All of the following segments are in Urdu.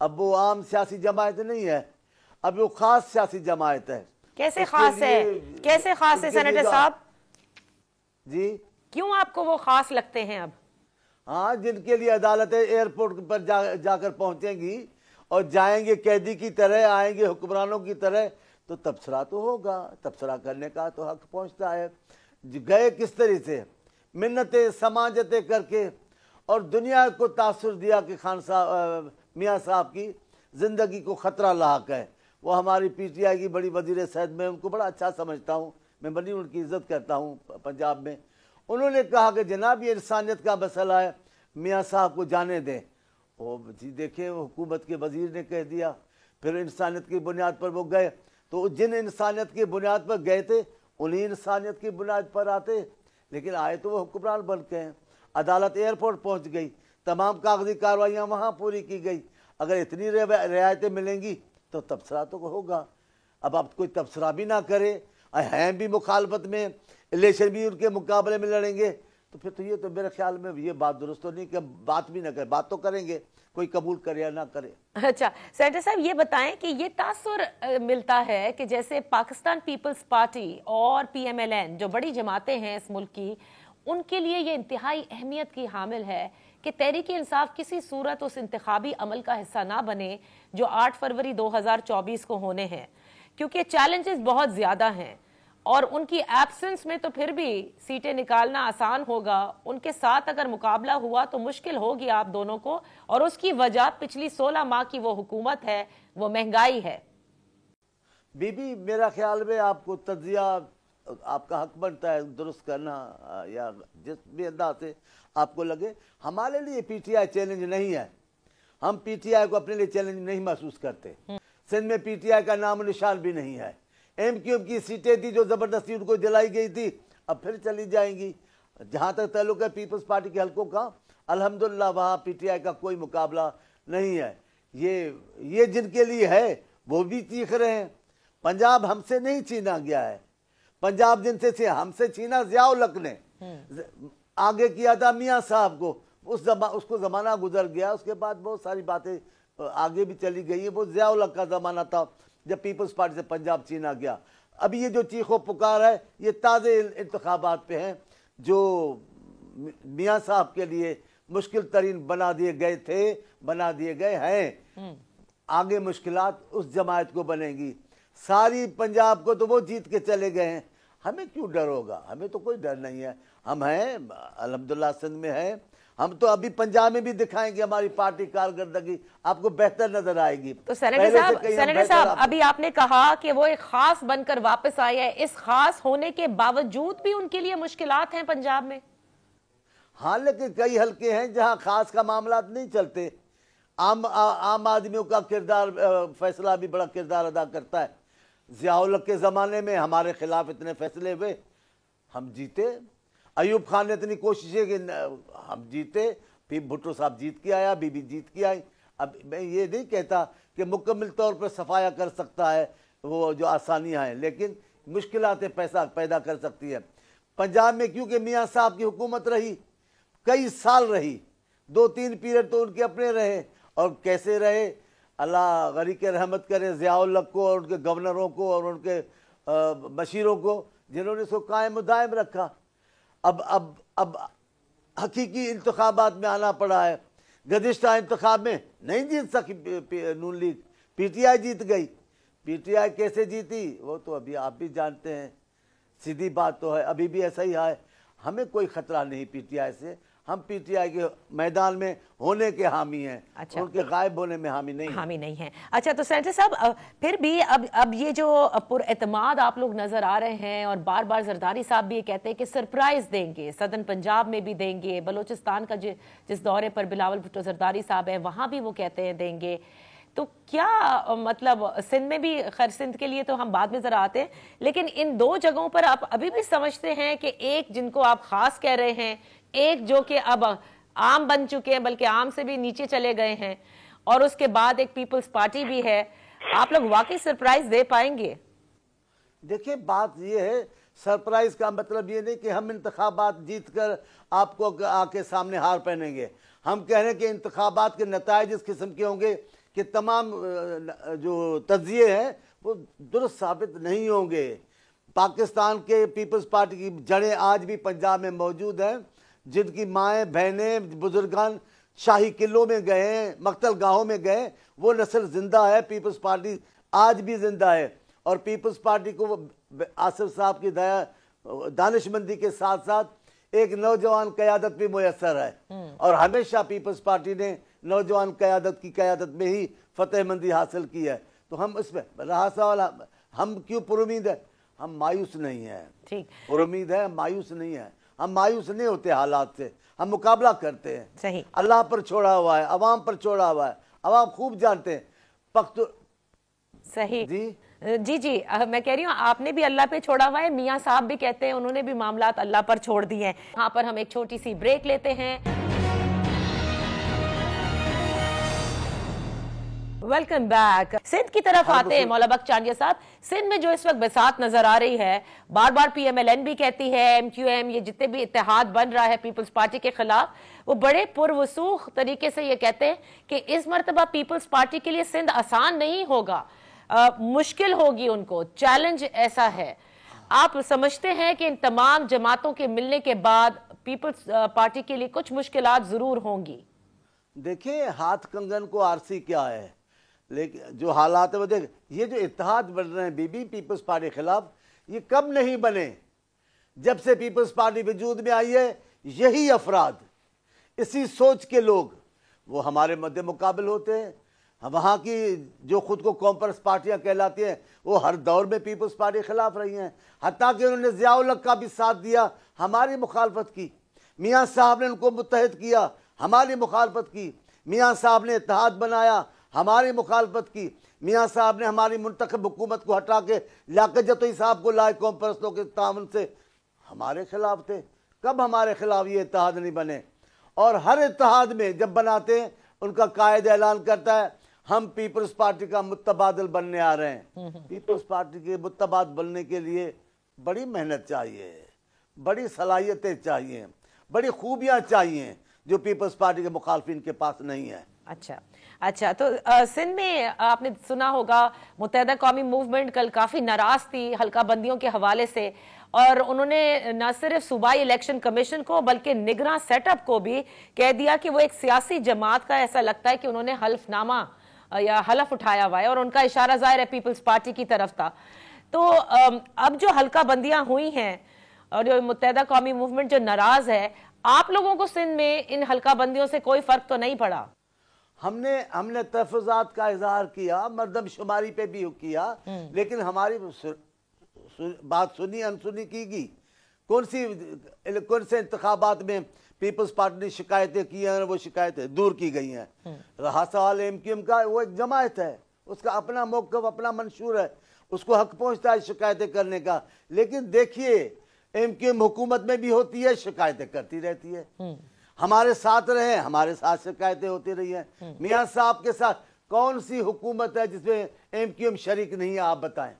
اب وہ عام سیاسی جماعت نہیں ہے, اب وہ خاص سیاسی جماعت ہے. کیسے خاص ہے, کیسے خاص ہے سینیٹر صاحب؟ جی کیوں آپ کو وہ خاص لگتے ہیں اب؟ ہاں, جن کے لیے عدالتیں ایئرپورٹ پر جا کر پہنچیں گی اور جائیں گے قیدی کی طرح, آئیں گے حکمرانوں کی طرح, تو تبصرہ تو ہوگا, تبصرہ کرنے کا تو حق پہنچتا ہے. گئے کس طرح سے, منتیں سماجتیں کر کے, اور دنیا کو تاثر دیا کہ خان صاحب میاں صاحب کی زندگی کو خطرہ لاحق ہے. وہ ہماری پی ٹی آئی کی بڑی وزیر صحت, میں ان کو بڑا اچھا سمجھتا ہوں, میں بڑی ان کی عزت کرتا ہوں پنجاب میں. انہوں نے کہا کہ جناب یہ انسانیت کا مسئلہ ہے, میاں صاحب کو جانے دیں. وہ جی دیکھیں, حکومت کے وزیر نے کہہ دیا, پھر انسانیت کی بنیاد پر وہ گئے. تو جن انسانیت کی بنیاد پر گئے تھے انہیں انسانیت کی بنیاد پر آتے, لیکن آئے تو وہ حکمران بن کے ہیں. عدالت ایئرپورٹ پہنچ گئی, تمام کاغذی کارروائیاں وہاں پوری کی گئی. اگر اتنی رعایتیں ملیں گی تو تبصرہ تو ہوگا. اب آپ کوئی تبصرہ بھی نہ کرے, ہیں بھی مخالفت میں, الیکشن بھی ان کے مقابلے میں لڑیں گے, تو پھر تو یہ تو میرے خیال میں یہ بات درست تو نہیں کہ بات بھی نہ کرے. بات تو کریں گے, کوئی قبول کرے یا نہ کرے. اچھا سینیٹر صاحب, یہ بتائیں کہ یہ تاثر ملتا ہے کہ جیسے پاکستان پیپلز پارٹی اور پی ایم ایل این جو بڑی جماعتیں ہیں اس ملک کی, ان کے لیے یہ انتہائی اہمیت کی حامل ہے کہ تحریک انصاف کسی صورت اس انتخابی عمل کا حصہ نہ بنے جو 8 فروری 2024 کو ہونے ہیں, کیونکہ چیلنجز بہت زیادہ ہیں, اور ان کی ایبسنس میں تو پھر بھی سیٹیں نکالنا آسان ہوگا. ان کے ساتھ اگر مقابلہ ہوا تو مشکل ہوگی آپ دونوں کو, اور اس کی وجہ پچھلی 16 ماہ کی وہ حکومت ہے, وہ مہنگائی ہے. بی بی میرا خیال میں آپ کو تجزیہ آپ کا حق بنتا ہے درست کرنا, یا جس بھی انداز سے آپ کو لگے. ہمارے لیے پی ٹی آئی چیلنج نہیں ہے, ہم پی ٹی آئی کو اپنے لیے چیلنج نہیں محسوس کرتے. سندھ میں پی ٹی آئی کا نام و نشان بھی نہیں ہے. ایم کیو کی سیٹیں تھی جو زبردستی ان کو دلائی گئی تھی, اب پھر چلی جائیں گی. جہاں تک تعلق ہے پیپلز پارٹی کے حلقوں کا, الحمدللہ وہاں پی ٹی آئی کا کوئی مقابلہ نہیں ہے. یہ جن کے لیے ہے وہ بھی چیخ رہے ہیں. پنجاب ہم سے نہیں چھینا گیا ہے, پنجاب جن سے ہم سے چھینا ضیاء الحق نے, آگے کیا تھا میاں صاحب کو. اس کو زمانہ گزر گیا, اس کے بعد بہت ساری باتیں آگے بھی چلی گئی ہیں. وہ ضیاء الحق کا زمانہ تھا جب پیپلز پارٹی سے پنجاب چھینا گیا. ابھی یہ جو چیخ و پکار ہے یہ تازہ انتخابات پہ ہیں جو میاں صاحب کے لیے مشکل ترین بنا دیے گئے تھے, بنا دیے گئے ہیں. آگے مشکلات اس جماعت کو بنیں گی. ساری پنجاب کو تو وہ جیت کے چلے گئے ہیں, ہمیں کیوں ڈر ہوگا؟ ہمیں تو کوئی ڈر نہیں ہے. ہم ہیں الحمدللہ, سندھ میں ہیں. ہم تو ابھی پنجاب میں بھی دکھائیں گے ہماری پارٹی کارکردگی, آپ کو بہتر نظر آئے گی. تو سینیٹر صاحب ابھی آپ نے کہا کہ وہ ایک خاص بن کر واپس آئے ہیں, اس خاص ہونے کے باوجود بھی ان کے لیے مشکلات ہیں پنجاب میں. ہاں, لیکن کئی حلقے ہیں جہاں خاص کا معاملات نہیں چلتے. عام آدمیوں کا کردار, فیصلہ بھی بڑا کردار ادا کرتا ہے. ضیاء الحق کے زمانے میں ہمارے خلاف اتنے فیصلے ہوئے, ہم جیتے. ایوب خان نے اتنی کوششیں کہ ہم جیتے, پھر بھٹو صاحب جیت کے آیا, بی بی جیت کے آئی. اب میں یہ نہیں کہتا کہ مکمل طور پر صفایا کر سکتا ہے وہ جو آسانیاں ہیں, لیکن مشکلاتیں پیدا کر سکتی ہے. پنجاب میں کیونکہ میاں صاحب کی حکومت رہی, کئی سال رہی, 2-3 پیریڈ تو ان کے اپنے رہے, اور کیسے رہے اللہ غریق رحمت کرے ضیاء الحق کو اور ان کے گورنروں کو اور ان کے مشیروں کو, جنہوں نے اس کو قائم و دائم رکھا. اب حقیقی انتخابات میں آنا پڑا ہے. گزشتہ انتخاب میں نہیں جیت سکی نون لیگ, پی ٹی آئی جیت گئی. پی ٹی آئی کیسے جیتی وہ تو ابھی آپ بھی جانتے ہیں, سیدھی بات تو ہے, ابھی بھی ایسا ہی ہے. ہمیں کوئی خطرہ نہیں پی ٹی آئی سے, ہم پی ٹی آئی کے میدان میں ہونے کے حامی ہیں, ان کے غائب ہونے میں حامی نہیں ہیں. اچھا تو سینیٹر صاحب پھر بھی اب یہ جو پر اعتماد آپ لوگ نظر آ رہے ہیں, اور بار بار زرداری صاحب بھی یہ کہتے ہیں کہ سرپرائز دیں گے, سدن پنجاب میں بھی دیں گے, بلوچستان کا جس دورے پر بلاول بھٹو زرداری صاحب ہیں وہاں بھی وہ کہتے ہیں دیں گے. تو کیا مطلب سندھ میں بھی, خیر سندھ کے لیے تو ہم بعد میں ذرا آتے ہیں, لیکن ان 2 جگہوں پر آپ ابھی بھی سمجھتے ہیں کہ ایک جن کو آپ خاص کہہ رہے ہیں, ایک جو کہ اب عام بن چکے ہیں بلکہ عام سے بھی نیچے چلے گئے ہیں, اور اس کے بعد ایک پیپلز پارٹی بھی ہے, آپ لوگ واقعی سرپرائز دے پائیں گے؟ دیکھیں بات یہ ہے, سرپرائز کا مطلب یہ نہیں کہ ہم انتخابات جیت کر آپ کو آ کے سامنے ہار پہنیں گے. ہم کہہ رہے ہیں کہ انتخابات کے نتائج اس قسم کے ہوں گے کہ تمام جو تجزیے ہیں وہ درست ثابت نہیں ہوں گے. پاکستان کے پیپلز پارٹی کی جڑیں آج بھی پنجاب میں موجود ہیں, جن کی مائیں بہنیں بزرگان شاہی قلعوں میں گئے ہیں, مقتل گاہوں میں گئے, وہ نسل زندہ ہے. پیپلز پارٹی آج بھی زندہ ہے, اور پیپلز پارٹی کو آصف صاحب کی دانش مندی کے ساتھ ساتھ ایک نوجوان قیادت بھی میسر ہے, اور ہمیشہ پیپلز پارٹی نے نوجوان قیادت کی قیادت میں ہی فتح مندی حاصل کی ہے. تو ہم اس میں رہا سوال, ہم کیوں پر امید ہے؟ ہم مایوس نہیں ہیں, پر امید ہے, مایوس نہیں ہیں. ہم مایوس نہیں ہوتے حالات سے, ہم مقابلہ کرتے ہیں. صحیح. اللہ پر چھوڑا ہوا ہے, عوام پر چھوڑا ہوا ہے, عوام خوب جانتے ہیں. صحیح. جی میں کہہ رہی ہوں آپ نے بھی اللہ پہ چھوڑا ہوا ہے, میاں صاحب بھی کہتے ہیں انہوں نے بھی معاملات اللہ پر چھوڑ دیے ہیں. یہاں پر ہم ایک چھوٹی سی بریک لیتے ہیں. Welcome back. سندھ کی طرف آتے ہیں مولا بخش چانڈیا صاحب. سندھ میں جو اس وقت بساط نظر آ رہی ہے, بار بار پی ایم ایل این بھی کہتی ہے, ایم کیو ایم, یہ جتنے بھی اتحاد بن رہا ہے پیپلز پارٹی کے خلاف, وہ بڑے پروسوخ طریقے سے یہ کہتے ہیں کہ اس مرتبہ پیپلز پارٹی کے لیے سندھ آسان نہیں ہوگا, مشکل ہوگی ان کو, چیلنج ایسا ہے. آپ سمجھتے ہیں کہ ان تمام جماعتوں کے ملنے کے بعد پیپلز پارٹی کے لیے کچھ مشکلات ضرور ہوں گی؟ دیکھیں ہاتھ کنگن کو آرسی کیا ہے, لیکن جو حالات ہے وہ دیکھ, یہ جو اتحاد بن رہے ہیں پیپلز پارٹی خلاف, یہ کب نہیں بنے؟ جب سے پیپلز پارٹی وجود میں آئی ہے, یہی افراد, اسی سوچ کے لوگ وہ ہمارے مد مقابل ہوتے ہیں. وہاں کی جو خود کو کانفرنس پارٹیاں کہلاتی ہیں وہ ہر دور میں پیپلز پارٹی خلاف رہی ہیں, حتیٰ کہ انہوں نے ضیاء الحق کا بھی ساتھ دیا, ہماری مخالفت کی. میاں صاحب نے ان کو متحد کیا, ہماری مخالفت کی. میاں صاحب نے اتحاد بنایا, ہماری مخالفت کی. میاں صاحب نے ہماری منتخب حکومت کو ہٹا کے لیاقت جتوئی صاحب کو لائے کانفرنسوں کے تعاون سے, ہمارے خلاف تھے. کب ہمارے خلاف یہ اتحاد نہیں بنے؟ اور ہر اتحاد میں جب بناتے ہیں ان کا قائد اعلان کرتا ہے ہم پیپلز پارٹی کا متبادل بننے آ رہے ہیں. پیپلز پارٹی کے متبادل بننے کے لیے بڑی محنت چاہیے, بڑی صلاحیتیں چاہیے, بڑی خوبیاں چاہیے جو پیپلز پارٹی کے مخالفین کے پاس نہیں ہے. اچھا تو سندھ میں آپ نے سنا ہوگا متحدہ قومی موومنٹ کل کافی ناراض تھی حلقہ بندیوں کے حوالے سے, اور انہوں نے نہ صرف صوبائی الیکشن کمیشن کو بلکہ نگراں سیٹ اپ کو بھی کہہ دیا کہ وہ ایک سیاسی جماعت کا, ایسا لگتا ہے کہ انہوں نے حلف نامہ یا حلف اٹھایا ہوا ہے, اور ان کا اشارہ ظاہر ہے پیپلز پارٹی کی طرف تھا. تو اب جو حلقہ بندیاں ہوئی ہیں اور جو متحدہ قومی موومنٹ جو ناراض ہے, آپ لوگوں کو سندھ میں ان حلقہ بندیوں سے کوئی فرق تو نہیں پڑا؟ ہم نے تحفظات کا اظہار کیا, مردم شماری پہ بھی کیا, لیکن ہماری بات سنی انسنی کی گئی. کون سے انتخابات میں پیپلز پارٹی نے شکایتیں کی ہیں, وہ شکایتیں دور کی گئی ہیں. رہا سوال ایم کیو ایم کا, وہ ایک جماعت ہے, اس کا اپنا موقف اپنا منشور ہے, اس کو حق پہنچتا ہے شکایتیں کرنے کا. لیکن دیکھیے ایم کیو ایم حکومت میں بھی ہوتی ہے, شکایتیں کرتی رہتی ہے. ہمارے ساتھ رہے, ہمارے ساتھ شکایتیں ہوتی رہی ہیں. میاں صاحب کے ساتھ کون سی حکومت ہے جس میں ایم کیو ایم شریک نہیں ہے؟ آپ بتائیں.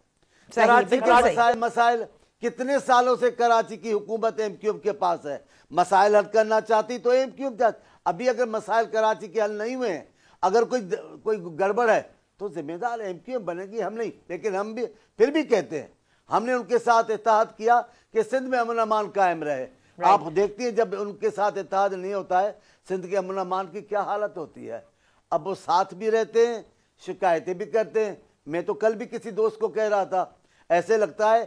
کراچی کے مسائل کتنے سالوں سے کراچی کی حکومت ایم کیو ایم کے پاس ہے. مسائل حل کرنا چاہتی تو ایم کیو ایم چاہتی. ابھی اگر مسائل کراچی کے حل نہیں ہوئے ہیں, اگر کوئی گڑبڑ ہے تو ذمہ دار ایم کیو ایم بنے گی, ہم نہیں. لیکن ہم بھی پھر بھی کہتے ہیں ہم نے ان کے ساتھ اتحاد کیا کہ سندھ میں امن امان قائم رہے. آپ دیکھتی ہیں جب ان کے ساتھ اتحاد نہیں ہوتا ہے سندھ کے امن امان کی کیا حالت ہوتی ہے. اب وہ ساتھ بھی رہتے ہیں, شکایتیں بھی کرتے ہیں. میں تو کل بھی کسی دوست کو کہہ رہا تھا, ایسے لگتا ہے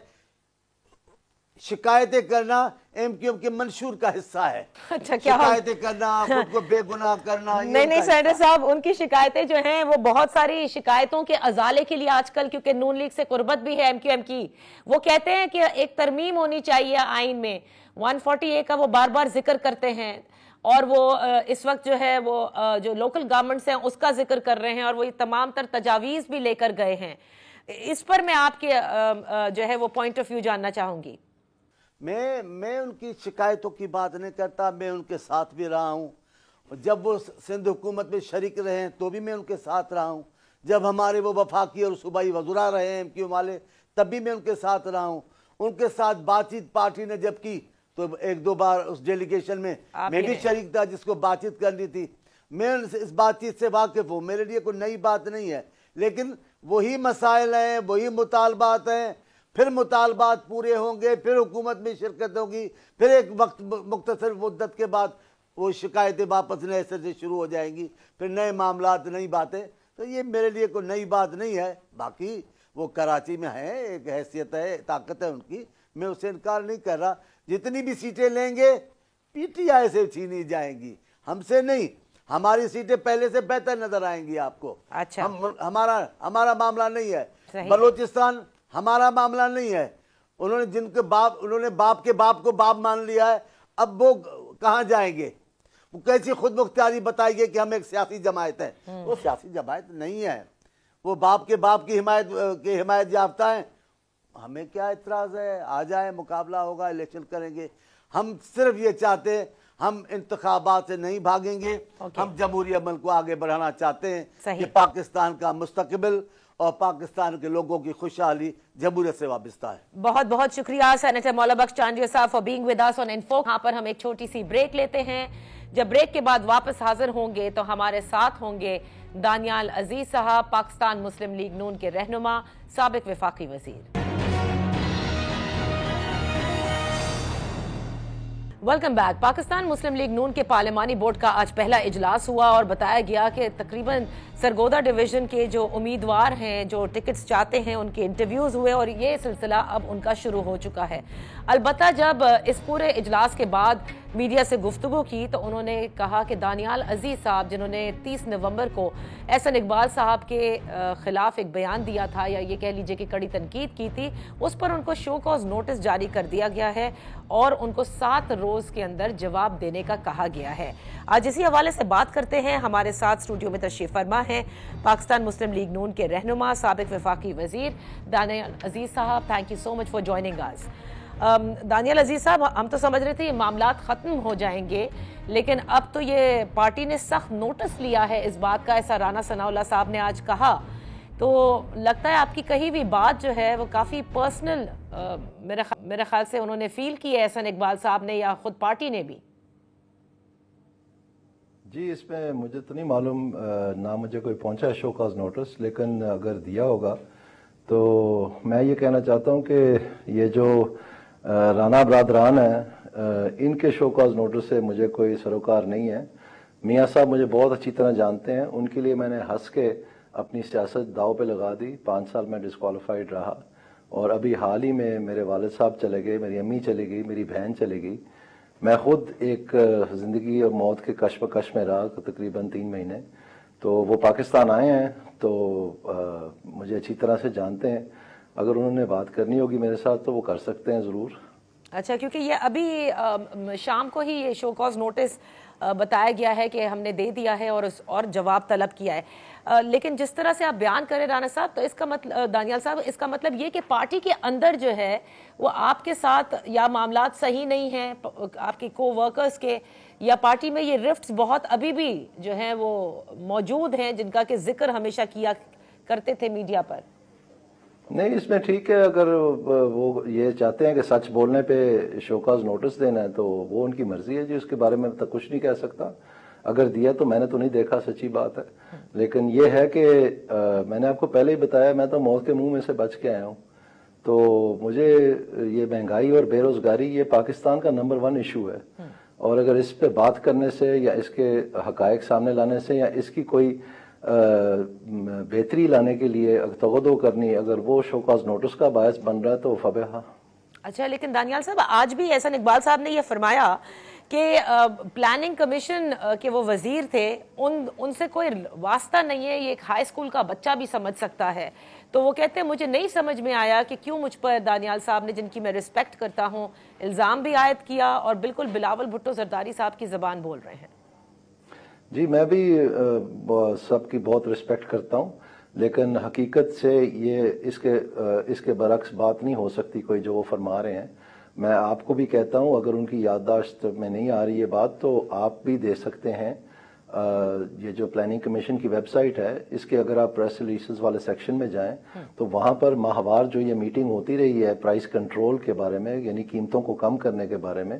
شکایتیں کرنا ایم کیو ایم کے منشور کا حصہ ہے. شکایتیں کرنا, خود کو بے گناہ کرنا. نہیں سینیٹر صاحب, ان کی شکایتیں جو ہیں وہ بہت ساری شکایتوں کے ازالے کے لیے آج کل, کیونکہ نون لیگ سے قربت بھی ہے ایم کیو ایم کی, وہ کہتے ہیں کہ ایک ترمیم ہونی چاہیے آئین میں. 140A کا وہ بار بار ذکر کرتے ہیں, اور وہ اس وقت جو ہے وہ جو لوکل گورنمنٹس ہیں اس کا ذکر کر رہے ہیں, اور وہ یہ تمام تر تجاویز بھی لے کر گئے ہیں. اس پر میں آپ کے جو ہے وہ پوائنٹ آف ویو جاننا چاہوں گی. میں ان کی شکایتوں کی بات نہیں کرتا, میں ان کے ساتھ بھی رہا ہوں. جب وہ سندھ حکومت میں شریک رہے ہیں تو بھی میں ان کے ساتھ رہا ہوں. جب ہمارے وہ وفاقی اور صوبائی وزراء رہے ہیں ایم کیو والے, تب بھی میں ان کے ساتھ رہا ہوں. ان کے ساتھ بات چیت پارٹی نے جب کی تو ایک دو بار اس ڈیلیگیشن میں بھی شریک تھا جس کو بات چیت کرنی تھی. میں اس بات چیت سے واقف ہوں, میرے لیے کوئی نئی بات نہیں ہے, لیکن وہی مسائل ہیں, وہی مطالبات ہیں, پھر مطالبات پورے ہوں گے, پھر حکومت میں شرکت ہوگی, پھر ایک وقت مختصر مدت کے بعد وہ شکایتیں واپس نئے سر سے شروع ہو جائیں گی, پھر نئے معاملات, نئی باتیں. تو یہ میرے لیے کوئی نئی بات نہیں ہے. باقی وہ کراچی میں ہیں, ایک حیثیت ہے, طاقت ہے ان کی, میں اسے انکار نہیں کر رہا. جتنی بھی سیٹیں لیں گے پی ٹی آئی سے چھینی جائیں گی, ہم سے نہیں. ہماری سیٹیں پہلے سے بہتر نظر آئیں گی آپ کو. اچھا, ہمارا معاملہ نہیں ہے. صحیح. بلوچستان ہمارا معاملہ نہیں ہے. انہوں نے جن کے انہوں نے باپ کے باپ کو باپ مان لیا ہے, اب وہ کہاں جائیں گے؟ وہ کیسی خود مختاری بتائیے کہ ہم ایک سیاسی جماعت ہے. وہ سیاسی جماعت نہیں ہے, وہ باپ کے باپ کی حمایت یافتہ ہیں. ہمیں کیا اعتراض ہے؟ آ جائیں, مقابلہ ہوگا, الیکشن کریں گے. ہم صرف یہ چاہتے ہیں, ہم انتخابات سے نہیں بھاگیں گے. ہم جمہوری عمل کو آگے بڑھانا چاہتے ہیں کہ پاکستان کا مستقبل اور پاکستان کے لوگوں کی خوشحالی جمہوریت سے وابستہ ہے. بہت بہت شکریہ سینیٹر مولا بخش چانڈیا صاحب for being with us on info. یہاں پر ہم ایک چھوٹی سی بریک لیتے ہیں. جب بریک کے بعد واپس حاضر ہوں گے تو ہمارے ساتھ ہوں گے دانیال عزیز صاحب, پاکستان مسلم لیگ نون کے رہنما, سابق وفاقی وزیر. Welcome back. پاکستان مسلم لیگ نون کے پارلیمانی بورڈ کا آج پہلا اجلاس ہوا اور بتایا گیا کہ تقریباً سرگودا ڈویژن کے جو امیدوار ہیں, جو ٹکٹس چاہتے ہیں, ان کے انٹرویوز ہوئے اور یہ سلسلہ اب ان کا شروع ہو چکا ہے. البتہ جب اس پورے اجلاس کے بعد میڈیا سے گفتگو کی تو انہوں نے کہا کہ دانیال عزیز صاحب, جنہوں نے 30 نومبر کو احسن اقبال صاحب کے خلاف ایک بیان دیا تھا, یا یہ کہہ لیجئے کہ کڑی تنقید کی تھی, اس پر ان کو شو کاز نوٹس جاری کر دیا گیا ہے اور ان کو 7 روز کے اندر جواب دینے کا کہا گیا ہے. آج اسی حوالے سے بات کرتے ہیں. ہمارے ساتھ اسٹوڈیو میں تشریف فرما ہیں پاکستان مسلم لیگ نون کے رہنما, سابق وفاقی وزیر Daniyal Aziz Sahab. Thank you so much for joining us. Daniyal Aziz Sahab, ہم تو سمجھ رہے تھے یہ معاملات ختم ہو جائیں گے, لیکن اب تو یہ پارٹی نے سخت نوٹس لیا ہے اس بات کا, ایسا رانا ثناء اللہ صاحب نے آج کہا. تو لگتا ہے آپ کی کہی ہوئی بات جو ہے وہ کافی پرسنل میرے خیال سے انہوں نے فیل کی ہے, احسن اقبال صاحب نے یا خود پارٹی نے بھی. جی, اس میں مجھے تو نہیں معلوم, نہ مجھے کوئی پہنچا ہے شو کاز نوٹس, لیکن اگر دیا ہوگا تو میں یہ کہنا چاہتا ہوں کہ یہ جو رانا برادران ہیں, ان کے شو کاز نوٹس سے مجھے کوئی سروکار نہیں ہے. میاں صاحب مجھے بہت اچھی طرح جانتے ہیں, ان کے لیے میں نے ہنس کے اپنی سیاست داؤ پہ لگا دی. 5 سال میں ڈسکوالیفائڈ رہا, اور ابھی حال ہی میں میرے والد صاحب چلے گئے, میری امی چلی گئی, میری بہن چلے گئی. میں خود ایک زندگی اور موت کے کشمکش میں رہا تقریباً 3 مہینے. تو وہ پاکستان آئے ہیں تو مجھے اچھی طرح سے جانتے ہیں. اگر انہوں نے بات کرنی ہوگی میرے ساتھ تو وہ کر سکتے ہیں ضرور. اچھا, کیونکہ یہ ابھی شام کو ہی یہ شو کاز نوٹس بتایا گیا ہے کہ ہم نے دے دیا ہے اور جواب طلب کیا ہے. لیکن جس طرح سے آپ بیان کریں رانا صاحب, تو اس کا مطلب, دانیال صاحب, اس کا مطلب یہ کہ پارٹی کے اندر جو ہے وہ آپ کے ساتھ یا معاملات صحیح نہیں ہیں آپ کے کو ورکرز کے, یا پارٹی میں یہ رفٹس بہت ابھی بھی جو ہیں وہ موجود ہیں جن کا کہ ذکر ہمیشہ کیا کرتے تھے میڈیا پر. نہیں, اس میں ٹھیک ہے, اگر وہ یہ چاہتے ہیں کہ سچ بولنے پہ شوکاز نوٹس دینا ہے تو وہ ان کی مرضی ہے. جی, اس کے بارے میں تک کچھ نہیں کہہ سکتا. اگر دیا تو میں نے تو نہیں دیکھا, سچی بات ہے. لیکن یہ ہے کہ میں نے آپ کو پہلے ہی بتایا, میں تو موت کے منہ میں سے بچ کے آیا ہوں. تو مجھے یہ مہنگائی اور بے روزگاری یہ پاکستان کا نمبر 1 ایشو ہے, اور اگر اس پہ بات کرنے سے یا اس کے حقائق سامنے لانے سے یا اس کی کوئی بہتری لانے کے لیے توغدو کرنی, اگر وہ شو کاز نوٹس کا باعث بن رہا ہے تو فبہا. اچھا, لیکن دانیال صاحب آج بھی احسن اقبال صاحب نے یہ فرمایا کہ پلاننگ کمیشن کے وہ وزیر تھے, ان سے کوئی واسطہ نہیں ہے, یہ ایک ہائی اسکول کا بچہ بھی سمجھ سکتا ہے. تو وہ کہتے ہیں مجھے نہیں سمجھ میں آیا کہ کیوں مجھ پر دانیال صاحب نے, جن کی میں رسپیکٹ کرتا ہوں, الزام بھی عائد کیا اور بالکل بلاول بھٹو زرداری صاحب کی زبان بول رہے ہیں. جی, میں بھی سب کی بہت رسپیکٹ کرتا ہوں, لیکن حقیقت سے یہ اس کے برعکس بات نہیں ہو سکتی کوئی جو وہ فرما رہے ہیں. میں آپ کو بھی کہتا ہوں, اگر ان کی یادداشت میں نہیں آ رہی یہ بات تو آپ بھی دے سکتے ہیں. یہ جو پلاننگ کمیشن کی ویب سائٹ ہے, اس کے اگر آپ پریس ریلیزز والے سیکشن میں جائیں تو وہاں پر ماہوار جو یہ میٹنگ ہوتی رہی ہے پرائس کنٹرول کے بارے میں, یعنی قیمتوں کو کم کرنے کے بارے میں,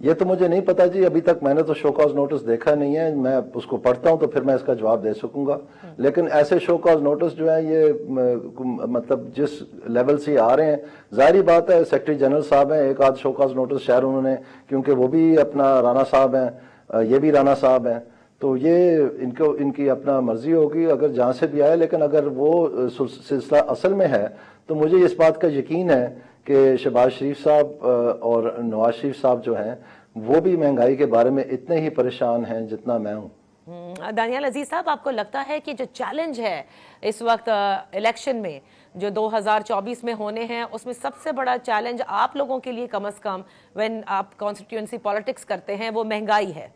یہ تو مجھے نہیں پتا جی، ابھی تک میں نے تو شو کاز نوٹس دیکھا نہیں ہے، میں اس کو پڑھتا ہوں تو پھر میں اس کا جواب دے سکوں گا. لیکن ایسے شو کاز نوٹس جو ہیں یہ مطلب جس لیول سے آ رہے ہیں، ظاہری بات ہے سیکرٹری جنرل صاحب ہیں، ایک آدھ شو کاز نوٹس شاید انہوں نے، کیونکہ وہ بھی اپنا رانا صاحب ہیں، یہ بھی رانا صاحب ہیں، تو یہ ان کی اپنا مرضی ہوگی اگر جہاں سے بھی آئے. لیکن اگر وہ سلسلہ اصل میں ہے تو مجھے اس بات کا یقین ہے کہ شہباز شریف صاحب اور نواز شریف صاحب جو ہیں وہ بھی مہنگائی کے بارے میں اتنے ہی پریشان ہیں جتنا میں ہوں. دانیال عزیز صاحب، آپ کو لگتا ہے کہ جو چیلنج ہے اس وقت الیکشن میں جو 2024 میں ہونے ہیں، اس میں سب سے بڑا چیلنج آپ لوگوں کے لیے کم از کم وین آپ کانسٹیٹیوئنسی پالیٹکس کرتے ہیں وہ مہنگائی ہے؟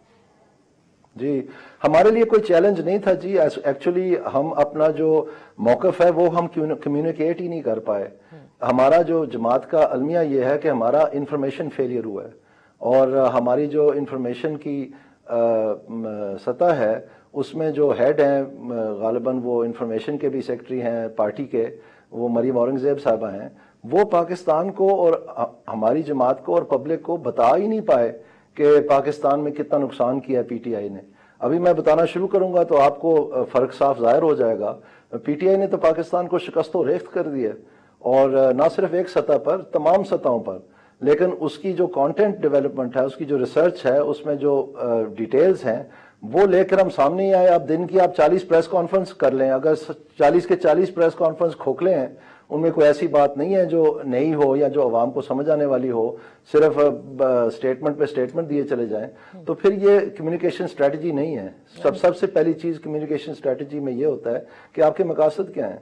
جی، ہمارے لیے کوئی چیلنج نہیں تھا جی. ایکچولی ہم اپنا جو موقف ہے وہ ہم کمیونیکیٹ ہی نہیں کر پائے. ہمارا جو جماعت کا المیہ یہ ہے کہ ہمارا انفارمیشن فیلئر ہوا ہے، اور ہماری جو انفارمیشن کی سطح ہے اس میں جو ہیڈ ہیں غالباً وہ انفارمیشن کے بھی سیکرٹری ہیں پارٹی کے، وہ مریم اورنگزیب صاحبہ ہیں، وہ پاکستان کو اور ہماری جماعت کو اور پبلک کو بتا ہی نہیں پائے کہ پاکستان میں کتنا نقصان کیا ہے پی ٹی آئی نے. ابھی میں بتانا شروع کروں گا تو آپ کو فرق صاف ظاہر ہو جائے گا. پی ٹی آئی نے تو پاکستان کو شکست و ریخت کر دی ہے، اور نہ صرف ایک سطح پر، تمام سطحوں پر. لیکن اس کی جو کانٹینٹ ڈیولپمنٹ ہے، اس کی جو ریسرچ ہے، اس میں جو ڈیٹیلز ہیں وہ لے کر ہم سامنے ہی آئے. اب دن کی آپ 40 پریس کانفرنس کر لیں، اگر 40 کے 40 پریس کانفرنس کھوکھلے ہیں، ان میں کوئی ایسی بات نہیں ہے جو نئی ہو یا جو عوام کو سمجھ آنے والی ہو، صرف سٹیٹمنٹ پہ سٹیٹمنٹ دیے چلے جائیں، تو پھر یہ کمیونیکیشن اسٹریٹجی نہیں ہے. سب سے پہلی چیز کمیونیکیشن اسٹریٹجی میں یہ ہوتا ہے کہ آپ کے مقاصد کیا ہیں.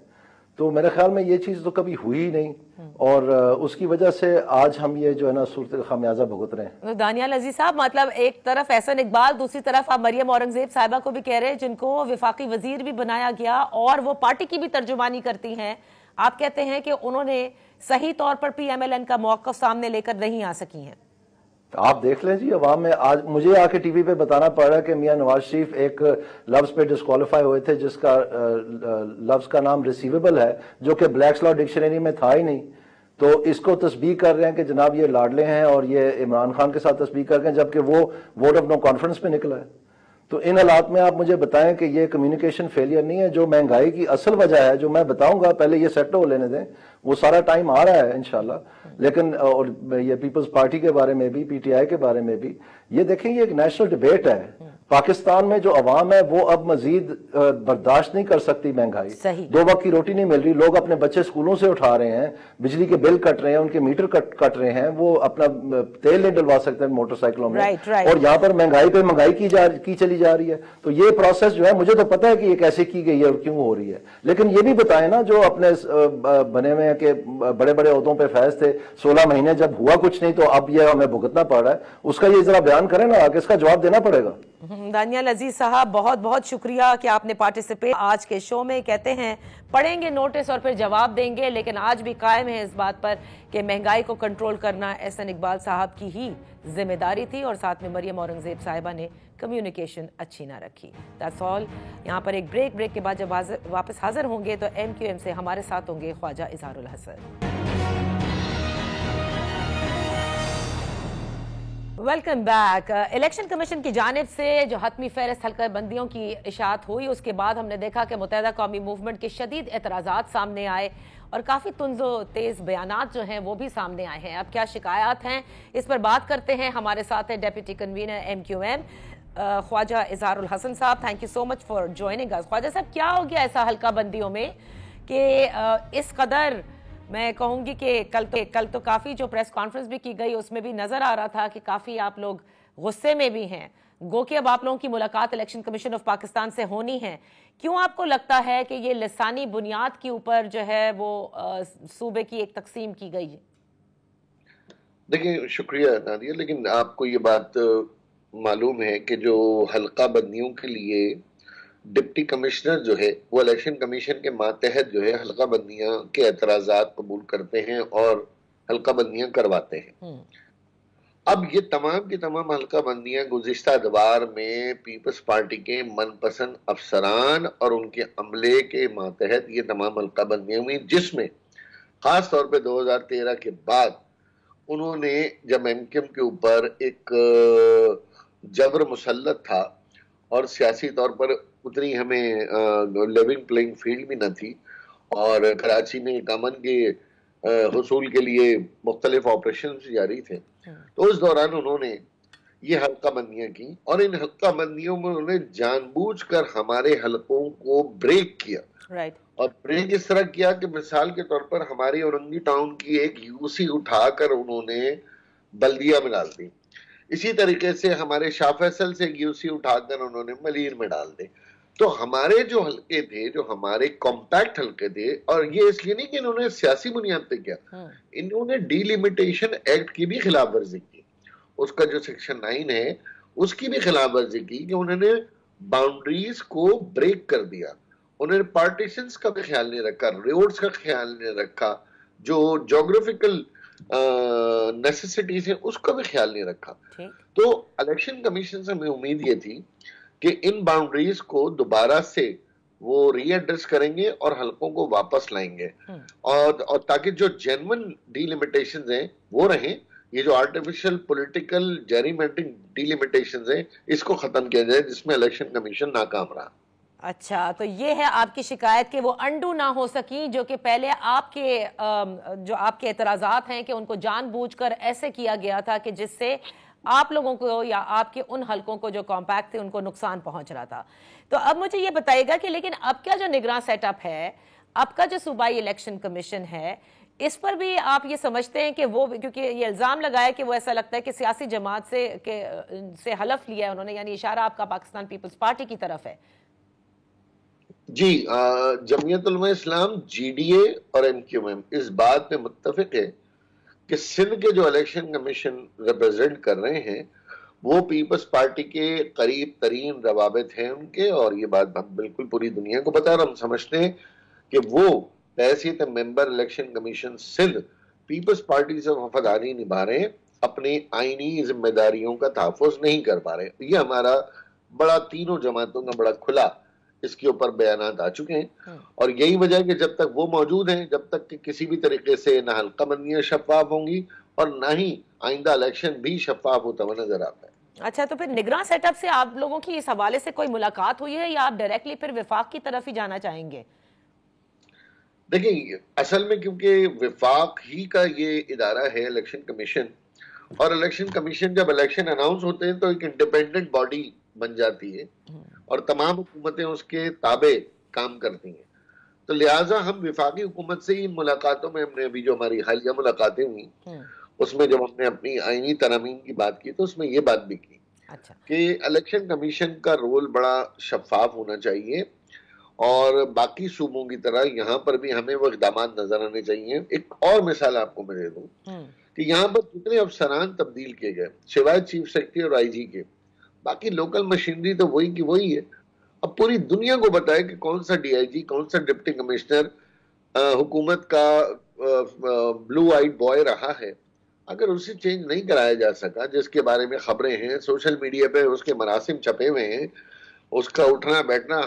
تو میرے خیال میں یہ چیز تو کبھی ہوئی ہی نہیں، اور اس کی وجہ سے آج ہم یہ جو ہے نا صورت خمیازہ بھگت رہے ہیں. دانیال عزیز صاحب، مطلب ایک طرف احسن اقبال، دوسری طرف آپ مریم اورنگزیب صاحبہ کو بھی کہہ رہے ہیں جن کو وفاقی وزیر بھی بنایا گیا اور وہ پارٹی کی بھی ترجمانی کرتی ہیں. آپ کہتے ہیں کہ انہوں نے صحیح طور پر پی ایم ایل این کا موقف سامنے لے کر نہیں آ سکی ہیں. آپ دیکھ لیں جی، عوام میں آج مجھے آ کے ٹی وی پہ بتانا پڑ رہا ہے کہ میاں نواز شریف ایک لفظ پہ ڈسکوالیفائی ہوئے تھے جس کا لفظ کا نام ریسیویبل ہے، جو کہ بلیکس لا ڈکشنری میں تھا ہی نہیں. تو اس کو تسبیح کر رہے ہیں کہ جناب یہ لاڈلے ہیں، اور یہ عمران خان کے ساتھ تسبیح کر رہے ہیں، جبکہ وہ ووٹ آف نو کانفیڈنس میں نکلا ہے. تو ان حالات میں آپ مجھے بتائیں کہ یہ کمیونیکیشن فیلئر نہیں ہے. جو مہنگائی کی اصل وجہ ہے، جو میں بتاؤں گا، پہلے یہ سیٹ ہو لینے دیں، وہ سارا ٹائم آ رہا ہے انشاءاللہ. لیکن اور یہ پیپلز پارٹی کے بارے میں بھی، پی ٹی آئی کے بارے میں بھی یہ دیکھیں، یہ ایک نیشنل ڈیبیٹ ہے. پاکستان میں جو عوام ہے وہ اب مزید برداشت نہیں کر سکتی مہنگائی. 2 وقت کی روٹی نہیں مل رہی، لوگ اپنے بچے سکولوں سے اٹھا رہے ہیں، بجلی کے بل کٹ رہے ہیں، ان کے میٹر کٹ رہے ہیں، وہ اپنا تیل نہیں ڈلوا سکتے موٹر سائیکلوں میں، اور یہاں پر مہنگائی پہ مہنگائی کی چلی جا رہی ہے. تو یہ پروسیس جو ہے، مجھے تو پتہ ہے کہ یہ کیسے کی گئی ہے اور کیوں ہو رہی ہے. لیکن یہ بھی بتائیں نا، جو اپنے بنے ہوئے ہیں کہ بڑے بڑے عہدوں پہ فیض تھے، 16 مہینے جب ہوا کچھ نہیں تو اب یہ ہمیں بھگتنا پڑ رہا ہے، اس کا یہ ذرا بیان کریں نا، آگے اس کا جواب دینا پڑے گا. دانیال عزیز صاحب، بہت بہت شکریہ کہ آپ نے پارٹیسپیٹ آج کے شو میں. کہتے ہیں پڑھیں گے نوٹس اور پھر جواب دیں گے، لیکن آج بھی قائم ہے اس بات پر کہ مہنگائی کو کنٹرول کرنا احسن اقبال صاحب کی ہی ذمہ داری تھی، اور ساتھ میں مریم اورنگزیب صاحبہ نے کمیونیکیشن اچھی نہ رکھی. That's all. یہاں پر ایک بریک کے بعد جب واپس حاضر ہوں گے تو ایم کیو ایم سے ہمارے ساتھ ہوں گے Khawaja Izhar ul-Hassan. Welcome back. Election commission کی جانب سے جو حتمی فہرست حلقہ بندیوں کی اشاعت ہوئی، اس کے بعد ہم نے دیکھا کہ متحدہ قومی موومنٹ کے شدید اعتراضات سامنے آئے اور کافی طنز و تیز بیانات جو ہیں وہ بھی سامنے آئے ہیں. اب کیا شکایات ہیں، اس پر بات کرتے ہیں. ہمارے ساتھ ہے deputy convener M Q M Khawaja Izhar ul-Hassan Sahab. Thank you so much for joining us. Khawaja Sahab, کیا ہو گیا ایسا حلقہ بندیوں میں کہ اس قدر، میں کہوں گی کہ کل تو کافی جو پریس کانفرنس بھی کی گئی اس میں بھی نظر آ رہا تھا کہ کافی آپ لوگ غصے میں بھی ہیں، گو کہ اب آپ لوگوں کی ملاقات الیکشن کمیشن آف پاکستان سے ہونی ہے. کیوں آپ کو لگتا ہے کہ یہ لسانی بنیاد کے اوپر جو ہے وہ صوبے کی ایک تقسیم کی گئی ہے؟ دیکھیں، شکریہ نادیہ، لیکن آپ کو یہ بات معلوم ہے کہ جو حلقہ بندیوں کے لیے ڈپٹی کمشنر جو ہے وہ الیکشن کمیشن کے ماتحت جو ہے حلقہ بندیاں کے اعتراضات قبول کرتے ہیں اور حلقہ بندیاں کرواتے ہیں. اب یہ تمام کی تمام حلقہ بندیاں گزشتہ ادوار میں پیپلز پارٹی کے من پسند افسران اور ان کے عملے کے ماتحت یہ تمام حلقہ بندیاں ہوئی، جس میں خاص طور پہ 2013 کے بعد انہوں نے جب ایم کیو ایم کے اوپر ایک جبر مسلط تھا اور سیاسی طور پر اتنی ہمیں لیونگ پلینگ فیلڈ بھی نہ تھی، اور کراچی میں ایک امن کے حصول کے لیے مختلف آپریشن جاری تھے، تو اس دوران انہوں نے یہ حلقہ بندیاں کی، اور ان حلقہ بندیوں میں انہوں نے جان بوجھ کر ہمارے حلقوں کو بریک کیا، اور بریک اس طرح کیا کہ مثال کے طور پر ہماری اورنگی ٹاؤن کی ایک یو سی اٹھا کر انہوں نے بلدیہ میں ڈال دی، اسی طریقے سے ہمارے شاہ فیصل سے ایک یو سی اٹھا کر انہوں نے ملیر میں ڈال دی۔ تو ہمارے جو حلقے تھے، جو ہمارے کمپیکٹ حلقے تھے، اور یہ اس لیے نہیں کہ انہوں نے سیاسی بنیاد پہ کیا، انہوں نے ڈی لمیٹیشن ایکٹ کی بھی خلاف ورزی کی، اس کا جو سیکشن 9 ہے اس کی بھی خلاف ورزی کی، کہ انہوں نے باؤنڈریز کو بریک کر دیا، انہوں نے پارٹیشنز کا بھی خیال نہیں رکھا، روڈز کا خیال نہیں رکھا، جو جغرافیکل نیسیسٹیز ہیں اس کا بھی خیال نہیں رکھا۔ تو الیکشن کمیشن سے ہمیں امید یہ تھی کہ ان باؤنڈریز کو دوبارہ سے وہ ری ایڈریس کریں گے اور حلقوں کو واپس لائیں گے، اور تاکہ جو جینون ڈی لمیٹیشنز ہیں وہ رہیں، یہ جو آرٹیفیشل پولیٹیکل جیریمنٹنگ ڈی لمیٹیشنز ہیں اس کو ختم کیا جائے، جس میں الیکشن کمیشن ناکام رہا۔ اچھا، تو یہ ہے آپ کی شکایت کہ وہ انڈو نہ ہو سکی، جو کہ پہلے آپ کے اعتراضات ہیں کہ ان کو جان بوجھ کر ایسے کیا گیا تھا کہ جس سے آپ لوگوں کو یا آپ کے ان حلقوں کو جو کمپیکٹ تھے ان کو نقصان پہنچ رہا تھا۔ تو اب مجھے یہ بتائیے گا کہ لیکن اب کیا جو نگراں سیٹ اپ ہے، اب کا جو صوبائی الیکشن کمیشن ہے، اس پر بھی آپ یہ سمجھتے ہیں کہ وہ، کیونکہ یہ الزام لگایا کہ وہ ایسا لگتا ہے کہ سیاسی جماعت سے حلف لیا ہے انہوں نے، یعنی اشارہ آپ کا پاکستان پیپلز پارٹی کی طرف ہے۔ جی، جمعیت Ulema Islam, G D A اور ایم کیو ایم اس بات میں متفق ہے کہ سندھ کے جو الیکشن کمیشن ریپرزینٹ کر رہے ہیں وہ پیپلز پارٹی کے قریب ترین روابط ہیں ان کے، اور یہ بات بالکل پوری دنیا کو پتا ہے، اور ہم سمجھتے ہیں کہ وہ بحیثیت member election commission Sindh peoples party سے وفاداری نبھا رہے ہیں، اپنی آئینی ذمہ داریوں کا تحفظ نہیں کر پا رہے۔ یہ ہمارا بڑا، تینوں جماعتوں کا بڑا کھلا اس کے اوپر بیانات آ چکے ہیں، اور یہی وجہ ہے کہ جب تک وہ موجود ہیں، جب تک کہ کسی بھی طریقے سے نہ حلقہ بندیاں شفاف ہوں گی اور نہ ہی آئندہ الیکشن بھی شفاف ہوتا ہوا نظر آتا ہے۔ اچھا، تو پھر نگراں سیٹ اپ سے آپ لوگوں کی اس حوالے سے کوئی ملاقات ہوئی ہے یا آپ ڈائریکٹلی پھر وفاق کی طرف ہی جانا چاہیں گے؟ دیکھیں، اصل میں کیونکہ وفاق ہی کا یہ ادارہ ہے الیکشن کمیشن، اور الیکشن کمیشن جب الیکشن اناؤنس ہوتے ہیں تو ایک انڈیپینڈنٹ باڈی بن جاتی ہے اور تمام حکومتیں اس کے تابع کام کرتی ہیں، تو لہٰذا ہم وفاقی حکومت سے ان ملاقاتوں میں، ہم نے ابھی جو ہماری حالیہ ملاقاتیں ہوئی اس میں جب ہم نے اپنی آئینی ترامیم کی بات کی تو اس میں یہ بات بھی کی کہ الیکشن کمیشن کا رول بڑا شفاف ہونا چاہیے، اور باقی صوبوں کی طرح یہاں پر بھی ہمیں وہ اقدامات نظر آنے چاہیے۔ ایک اور مثال آپ کو میں دے دوں کہ یہاں پر جتنے افسران تبدیل کیے گئے سوائے چیف سیکرٹری اور آئی جی کے، باقی لوکل مشینری تو وہی کی وہی ہے۔ اب پوری دنیا کو بتائے کہ کون سا ڈی آئی جی، کون سا ڈپٹی کمشنر حکومت کا بلو آئیڈ بوائے رہا ہے، اگر اسے چینج نہیں کرایا جا سکا، جس کے بارے میں خبریں ہیں سوشل میڈیا پہ، اس کے مراسم چھپے ہوئے ہیں، اس کا اٹھنا بیٹھنا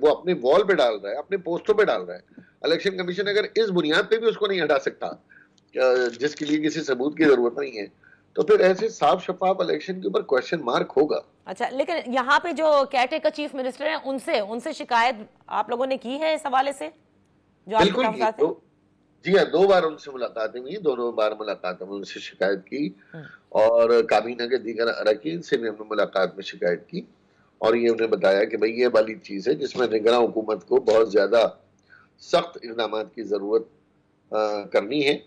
وہ اپنے وال پہ ڈال رہا ہے، اپنے پوسٹوں پہ ڈال رہا ہے، الیکشن کمیشن اگر اس بنیاد پہ بھی اس کو نہیں ہٹا سکتا جس کے لیے کسی ثبوت کی ضرورت نہیں ہے، تو پھر ایسے صاف شفاف الیکشن کے اوپر کوشچن مارک ہوگا۔ اچھا، لیکن یہاں پہ جو کیٹے کا چیف منسٹر ہیں ان سے شکایت آپ لوگوں نے کی ہے اس حوالے سے؟ جو بالکل، جی ہاں، 2 بار ان سے ملاقاتیں ہوئی، دونوں بار ملاقاتوں میں ان سے شکایت کی، اور کابینہ کے دیگر اراکین سے بھی ہم نے ملاقات میں شکایت کی، اور یہ انہیں بتایا کہ بھئی یہ والی چیز ہے جس میں نگراں حکومت کو بہت زیادہ سخت اقدامات کی ضرورت کرنی ہے۔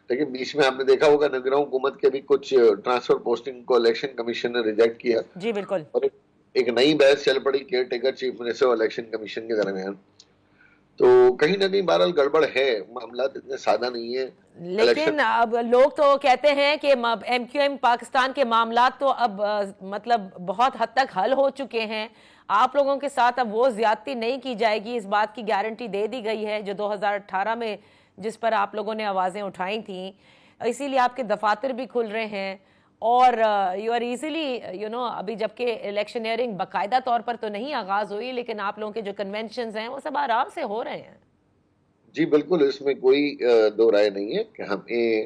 لیکن بیچ میں آپ نے دیکھا ہوگا نگراں حکومت کے بھی کچھ ٹرانسفر پوسٹنگ کو الیکشن کمیشن نے ریجیکٹ کیا۔ جی بالکل، اور ایک نئی بحث چل پڑی کیئر ٹیکر چیف منسٹر اور الیکشن کمیشن کے درمیان، تو کہیں نہ کہیں بہرحال گڑبڑ ہے، معاملات اتنے سادہ نہیں ہیں۔ لیکن اب لوگ تو کہتے ہیں کہ ایم کیو ایم پاکستان کے معاملات تو اب مطلب بہت حد تک حل ہو چکے ہیں، آپ لوگوں کے ساتھ اب وہ زیادتی نہیں کی جائے گی، اس بات کی گارنٹی دے دی گئی ہے جو 2018 میں جس پر آپ لوگوں نے آوازیں اٹھائی تھیں، اسی لیے آپ کے دفاتر بھی کھل رہے ہیں، اور یو آر ایزیلی ابھی جبکہ الیکشنئرنگ باقاعدہ طور پر تو نہیں آغاز ہوئی، لیکن آپ لوگوں کے جو کنونشنز ہیں وہ سب آرام سے ہو رہے ہیں۔ جی بالکل، اس میں کوئی دو رائے نہیں ہے کہ ہمیں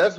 10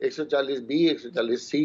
140B 140C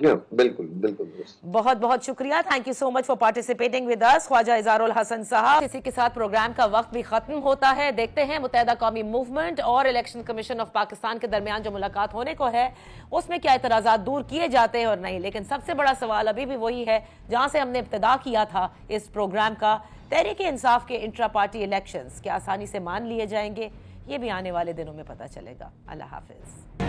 بالکل بالکل بہت بہت شکریہ. Thank you so much for participating with us Khawaja Izhar ul-Hassan صاحب. اسی کے ساتھ پروگرام کا وقت بھی ختم ہوتا ہے. دیکھتے ہیں متحدہ قومی موومنٹ اور الیکشن کمیشن آف پاکستان کے درمیان جو ملاقات ہونے کو ہے اس میں کیا اعتراضات دور کیے جاتے ہیں اور نہیں. لیکن سب سے بڑا سوال ابھی بھی وہی ہے جہاں سے ہم نے ابتدا کیا تھا اس پروگرام کا. تحریک انصاف کے انٹرا پارٹی الیکشنز کیا آسانی سے مان لیے جائیں گے؟ یہ بھی آنے والے دنوں میں پتہ چلے گا. اللہ حافظ.